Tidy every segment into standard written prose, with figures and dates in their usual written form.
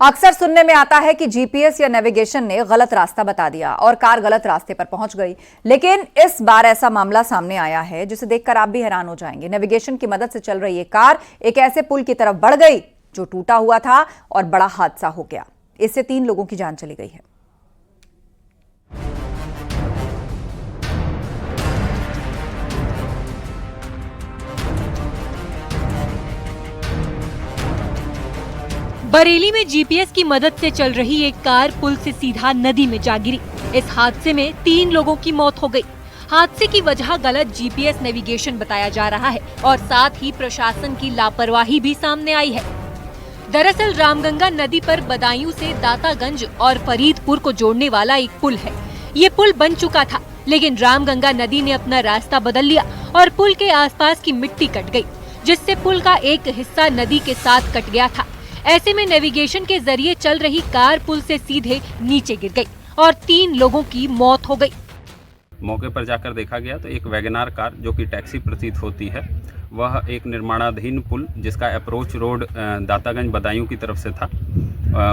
अक्सर सुनने में आता है कि जीपीएस या नेविगेशन ने गलत रास्ता बता दिया और कार गलत रास्ते पर पहुंच गई। लेकिन इस बार ऐसा मामला सामने आया है जिसे देखकर आप भी हैरान हो जाएंगे। नेविगेशन की मदद से चल रही ये कार एक ऐसे पुल की तरफ बढ़ गई जो टूटा हुआ था और बड़ा हादसा हो गया। इससे 3 लोगों की जान चली गई है। बरेली में जीपीएस की मदद से चल रही एक कार पुल से सीधा नदी में जा गिरी। इस हादसे में 3 लोगों की मौत हो गई। हादसे की वजह गलत जीपीएस नेविगेशन बताया जा रहा है और साथ ही प्रशासन की लापरवाही भी सामने आई है। दरअसल रामगंगा नदी पर बदायूं से दातागंज और फरीदपुर को जोड़ने वाला एक पुल है। ये पुल बन चुका था, लेकिन रामगंगा नदी ने अपना रास्ता बदल लिया और पुल के आसपास की मिट्टी कट गई, जिससे पुल का एक हिस्सा नदी के साथ कट गया था। ऐसे में नेविगेशन के जरिए चल रही कार पुल से सीधे नीचे गिर गई और 3 लोगों की मौत हो गई। मौके पर जाकर देखा गया तो एक वैगनार कार जो कि टैक्सी प्रतीत होती है, वह एक निर्माणाधीन पुल जिसका अप्रोच रोड दातागंज बदायूं की तरफ से था,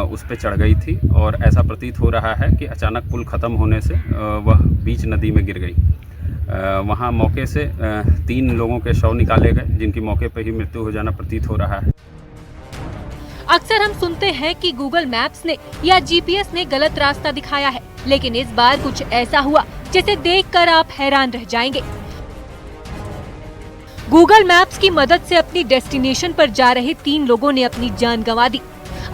उस पर चढ़ गई थी और ऐसा प्रतीत हो रहा है कि अचानक पुल खत्म होने से वह बीच नदी में गिर गई। वहां मौके से 3 लोगों के शव निकाले गए, जिनकी मौके पर ही मृत्यु हो जाना प्रतीत हो रहा है। अक्सर हम सुनते हैं कि गूगल मैप्स ने या जीपीएस ने गलत रास्ता दिखाया है, लेकिन इस बार कुछ ऐसा हुआ जिसे देखकर आप हैरान रह जाएंगे। गूगल मैप्स की मदद से अपनी डेस्टिनेशन पर जा रहे 3 लोगों ने अपनी जान गंवा दी।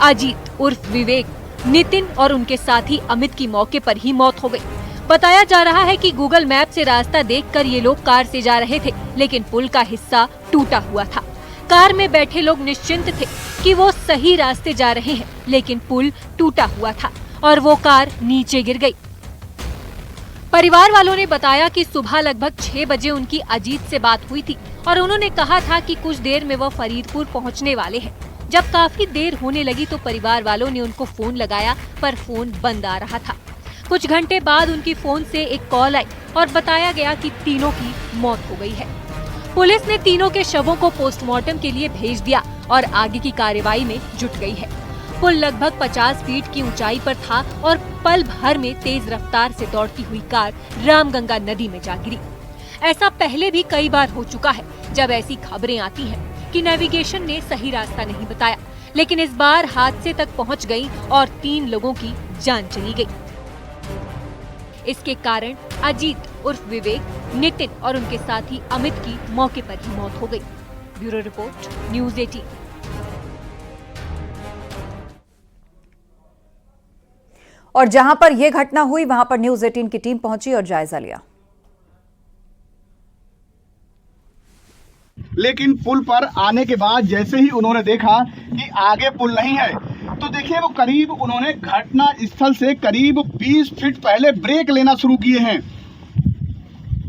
अजीत उर्फ विवेक, नितिन और उनके साथी अमित की मौके पर ही मौत हो गई। बताया जा रहा है कि गूगल मैप से रास्ता देखकर ये लोग कार से जा रहे थे, लेकिन पुल का हिस्सा टूटा हुआ था। कार में बैठे लोग निश्चिंत थे कि वो सही रास्ते जा रहे हैं, लेकिन पुल टूटा हुआ था और वो कार नीचे गिर गई। परिवार वालों ने बताया कि सुबह लगभग 6 बजे उनकी अजीत से बात हुई थी और उन्होंने कहा था कि कुछ देर में वह फरीदपुर पहुंचने वाले हैं। जब काफी देर होने लगी तो परिवार वालों ने उनको फोन लगाया, पर फोन बंद आ रहा था। कुछ घंटे बाद उनकी फोन से एक कॉल आई और बताया गया कि तीनों की मौत हो गई है। पुलिस ने तीनों के शवों को पोस्टमार्टम के लिए भेज दिया और आगे की कार्रवाई में जुट गई है। पुल लगभग 50 फीट की ऊंचाई पर था और पल भर में तेज रफ्तार से दौड़ती हुई कार रामगंगा नदी में जा गिरी। ऐसा पहले भी कई बार हो चुका है जब ऐसी खबरें आती हैं कि नेविगेशन ने सही रास्ता नहीं बताया, लेकिन इस बार हादसे तक पहुंच गई और 3 लोगों की जान चली गई। इसके कारण अजीत उर्फ विवेक, नितिन और उनके साथी अमित की मौके पर ही मौत हो गई। Bureau report, news 18। और जहां पर यह घटना हुई वहां पर न्यूज़ 18 की टीम पहुंची और जायजा लिया। लेकिन पुल पर आने के बाद जैसे ही उन्होंने देखा कि आगे पुल नहीं है, तो देखिए वो करीब उन्होंने घटना स्थल से करीब 20 फीट पहले ब्रेक लेना शुरू किए हैं,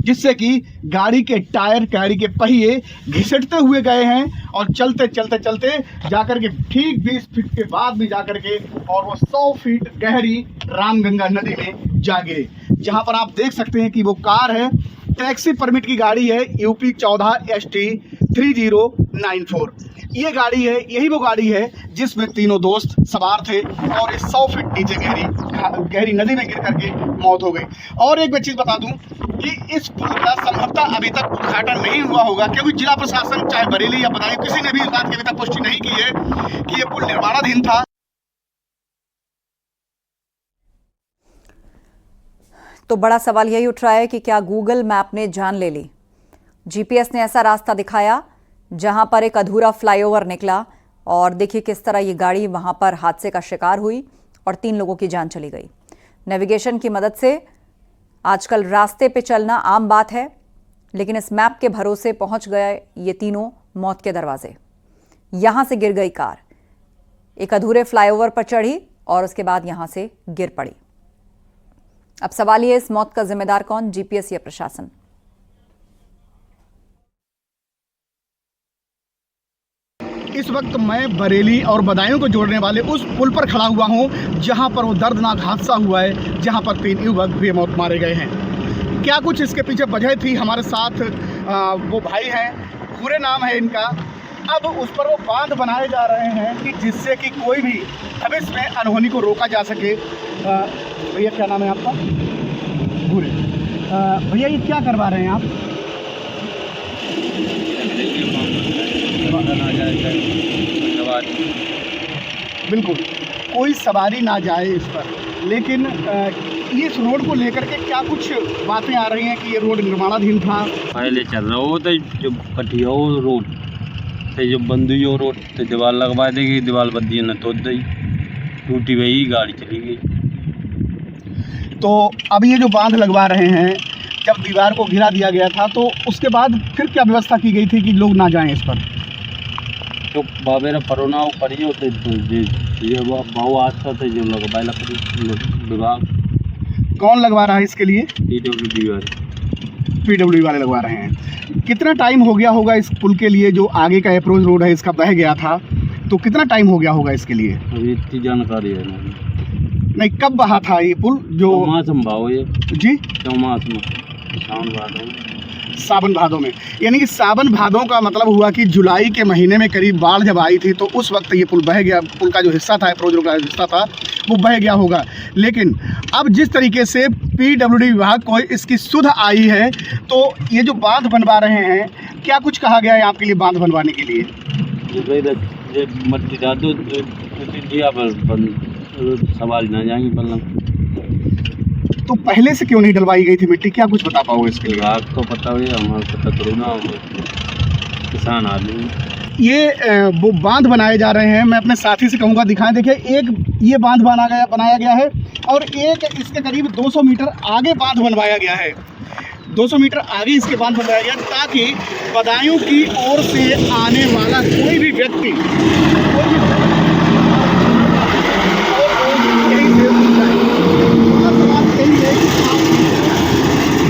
जिससे कि गाड़ी के टायर, गाड़ी के पहिए घिसटते हुए गए हैं और चलते चलते चलते जाकर के ठीक 20 फीट के बाद भी जाकर के और वो 100 फीट गहरी रामगंगा नदी में जा गिरे। जहां पर आप देख सकते हैं कि वो कार है, टैक्सी परमिट की गाड़ी है, यूपी 14 ST 3094। ये गाड़ी है, यही वो गाड़ी है जिसमें तीनों दोस्त सवार थे और इस 100 फीट नीचे गहरी नदी में गिर करके मौत हो गई। और एक चीज बता दूं कि इस पुल का संभवतः अभी तक उद्घाटन नहीं हुआ होगा, क्योंकि जिला प्रशासन चाहे बरेली या बदायूं किसी ने भी इस बात की अभी तक पुष्टि नहीं की है कि ये पुल निर्माणाधीन था। तो बड़ा सवाल यही उठ रहा है कि क्या गूगल मैप ने जान ले ली? जीपीएस ने ऐसा रास्ता दिखाया जहां पर एक अधूरा फ्लाईओवर निकला और देखिए किस तरह ये गाड़ी वहां पर हादसे का शिकार हुई और 3 लोगों की जान चली गई। नेविगेशन की मदद से आजकल रास्ते पे चलना आम बात है, लेकिन इस मैप के भरोसे पहुंच गए ये तीनों मौत के दरवाजे। यहां से गिर गई कार, एक अधूरे फ्लाईओवर पर चढ़ी और उसके बाद यहां से गिर पड़ी। अब सवाल ये, इस मौत का जिम्मेदार कौन, जीपीएस या प्रशासन? इस वक्त मैं बरेली और बदायूं को जोड़ने वाले उस पुल पर खड़ा हुआ हूं, जहां पर वो दर्दनाक हादसा हुआ है, जहां पर 3 युवक बेमौत मारे गए हैं। क्या कुछ इसके पीछे वजह थी? हमारे साथ वो भाई हैं, पूरे नाम है इनका अब उस पर वो बांध बनाए जा रहे हैं कि जिससे कि कोई भी भविष्य में अनहोनी को रोका जा सके। भैया क्या नाम है आपका? भूरे। भैया ये क्या करवा रहे हैं आप? बिल्कुल, कोई सवारी ना जाए इस पर, लेकिन ये इस रोड को लेकर के क्या कुछ बातें आ रही हैं कि ये रोड निर्माणाधीन था? पहले चल रहा हो तो जो कटिया हो रोड तो जो बंदी हो रोड तो दीवार लगवा देगी, दीवार बंदी न तो दी टूटी हुई गाड़ी चली गई। तो अब ये जो बांध लगवा रहे हैं, जब दीवार को घिरा दिया गया था तो उसके बाद फिर क्या व्यवस्था की गई थी कि लोग ना जाएं इस पर? तो बाबेरा परोना पड़ी होते ये बहु आस्था थे जो लगवाए लकड़ी विभाग। कौन लगवा रहा है इसके लिए? PWD वाले लगवा रहे हैं। कितना टाइम हो गया होगा इस पुल के लिए? जो आगे का अप्रोच रोड है इसका बह गया था, तो कितना टाइम हो गया होगा इसके लिए? अभी इतनी जानकारी है नहीं, कब बहा था ये पुल? जो संभाव ये जी चौमास में सावन भादों में, यानी कि सावन भादों का मतलब हुआ कि जुलाई के महीने में करीब बाढ़ जब आई थी तो उस वक्त ये पुल बह गया। पुल का जो हिस्सा था, अप्रोच रोड का हिस्सा था, वो बह गया होगा। लेकिन अब जिस तरीके से PWD विभाग को इसकी सुध आई है, तो ये जो बांध बनवा रहे हैं, क्या कुछ कहा गया है आपके लिए बांध बनवाने के लिए? मट्टी डाल दो सवाल ना जाएंगे पल्लम। तो पहले से क्यों नहीं डलवाई गई थी मिट्टी? क्या कुछ बता पाओगे इसके लिए? विभाग तो पता हुई, हमारे पता करो ना, किसान आदमी। ये वो बांध बनाए जा रहे हैं। मैं अपने साथी से कहूँगा दिखाएं। देखिए, एक ये बांध बनाया गया है और एक इसके करीब 200 मीटर आगे बांध बनवाया गया है। 200 मीटर आगे इसके बांध बनवाया गया ताकि बदायूं की ओर से आने वाला कोई भी व्यक्ति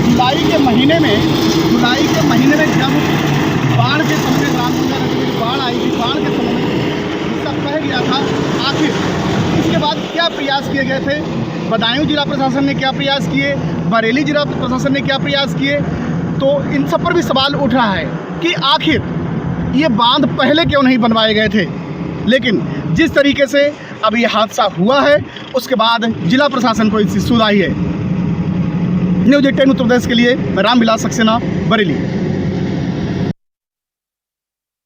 जुलाई के महीने में जब बाढ़ के समय में रामगंगा नदी में बाढ़ आई थी, बाढ़ के समय में हिस्सा बह गया था। आखिर इसके बाद क्या प्रयास किए गए थे? बदायूं जिला प्रशासन ने क्या प्रयास किए? बरेली जिला प्रशासन ने क्या प्रयास किए? तो इन सब पर भी सवाल उठ रहा है कि आखिर ये बांध पहले क्यों नहीं बनवाए गए थे। लेकिन जिस तरीके से अब ये हादसा हुआ है, उसके बाद जिला प्रशासन को इसकी सुध आई है। न्यूज़ 18 उत्तर प्रदेश के लिए मैं रामविलास सक्सेना, बरेली।